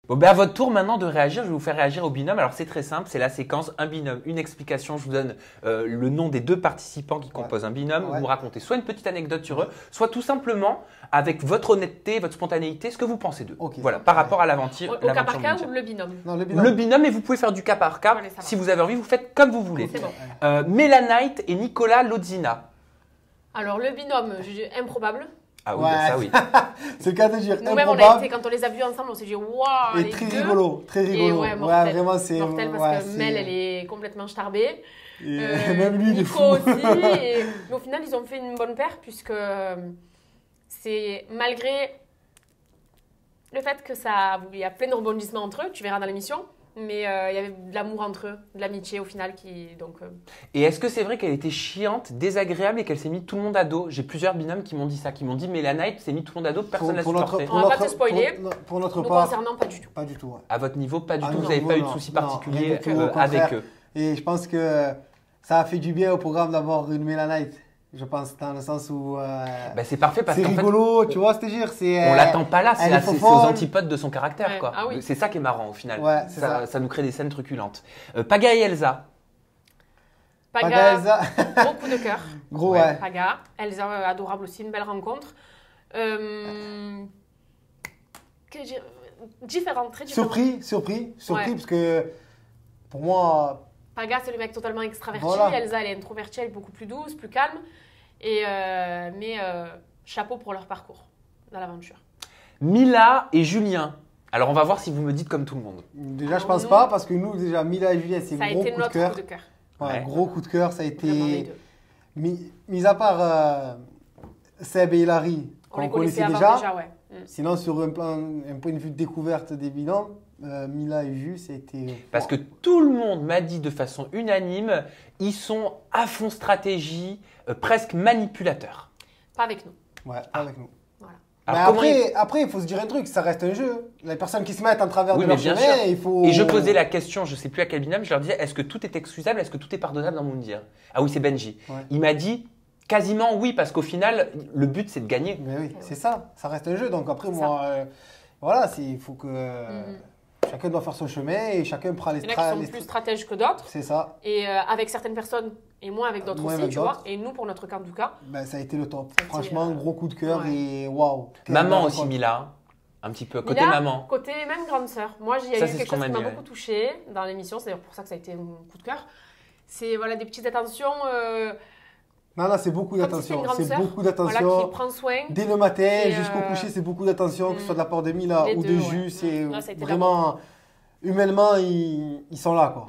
Bon, ben à votre tour maintenant de réagir, je vais vous faire réagir au binôme. Alors c'est très simple, c'est la séquence un binôme, une explication. Je vous donne le nom des 2 participants qui composent un binôme. Vous me racontez soit une petite anecdote sur eux, soit tout simplement avec votre honnêteté, votre spontanéité, ce que vous pensez d'eux. Voilà, par rapport à l'aventure. Au cas par cas ou le binôme? Non, le binôme. Le binôme, et vous pouvez faire du cas par cas. Allez, si vous avez envie, vous faites comme vous voulez. C'est bon. Mélanite et Nicolas Lodzina. Alors le binôme, improbable. Ah oui, ça oui. C'est le cas de dire nous-mêmes, quand on les a vus ensemble, on s'est dit waouh. Et très rigolo, très rigolo. Et ouais, mortel. Vraiment, c'est mortel parce que Mel, elle est complètement starbée. Même lui, il est fou. Nico aussi. Mais au final, ils ont fait une bonne paire puisque c'est malgré le fait que il y a plein de rebondissements entre eux, tu verras dans l'émission. Mais il y avait de l'amour entre eux, de l'amitié au final. Et est-ce que c'est vrai qu'elle était chiante, désagréable et qu'elle s'est mis tout le monde à dos? J'ai plusieurs binômes qui m'ont dit ça, qui m'ont dit Mélanite s'est mis tout le monde à dos, personne n'a supporté. On va pas te spoiler. Pour notre nous part, concernant, pas du tout. Pas du tout. Ouais. À votre niveau, pas du tout. Non, vous n'avez pas eu de soucis particuliers avec eux. Et je pense que ça a fait du bien au programme d'avoir une Mélanite. Je pense dans le sens où c'est parfait parce c'est qu'en rigolo, fait, tu vois ce que je veux dire, on l'attend pas là, c'est aux antipodes de son caractère. Ouais. Quoi. Ah oui. C'est ça qui est marrant au final. Ouais, ça nous crée des scènes truculentes. Paga et Elsa. Paga, Elsa. Gros coup de cœur. Gros, ouais. Paga, Elsa, adorable aussi, une belle rencontre. Différente, très différente. Surpris, parce que pour moi... Paga, c'est le mec totalement extraverti. Voilà. Elsa, elle est introvertie, elle est beaucoup plus douce, plus calme. Mais chapeau pour leur parcours dans l'aventure. Mila et Julien. Alors, on va voir si vous me dites comme tout le monde. Déjà, je pense pas, parce que nous, déjà, Mila et Julien, c'est gros coup de cœur. Ça a été notre coup de cœur. Ouais. Gros coup de cœur, ça a été... Mis à part Seb et Hilary, qu'on connaissait déjà. Ouais. Sinon, sur un point de vue de découverte des binômes, Mila et Jus, c'était... Parce que tout le monde m'a dit de façon unanime, ils sont à fond stratégie, presque manipulateurs. Pas avec nous. Ouais, pas avec nous. Voilà. Alors après, il faut se dire un truc, ça reste un jeu. Les personnes qui se mettent en travers de leur chemin, il faut... Et je posais la question, je ne sais plus à quel binôme, je leur disais, est-ce que tout est excusable, est-ce que tout est pardonnable dans Moundir? Ah oui, c'est Benji. Ouais. Il m'a dit, quasiment oui, parce qu'au final, le but, c'est de gagner. Mais oui, c'est ça reste un jeu. Donc après, moi, voilà, il faut que... Chacun doit faire son chemin et chacun prend les stratégies. Il y en a qui sont plus stratèges que d'autres. C'est ça. Et avec certaines personnes et moins avec d'autres aussi, tu vois. Et nous, pour notre cas, en tout cas. Ça a été le top. Franchement, gros coup de cœur et waouh. Maman aussi, Mila. Un petit peu. Côté maman. Côté même grande sœur. Moi, il y a eu quelque chose qui m'a beaucoup touchée dans l'émission. C'est d'ailleurs pour ça que ça a été un coup de cœur. C'est des petites attentions. Non, c'est beaucoup d'attention. C'est beaucoup d'attention. Voilà, qui prend soin. Dès le matin jusqu'au coucher, c'est beaucoup d'attention, que ce soit de la part de Mila ou de Jus. C'est vraiment, humainement, ils sont là, quoi.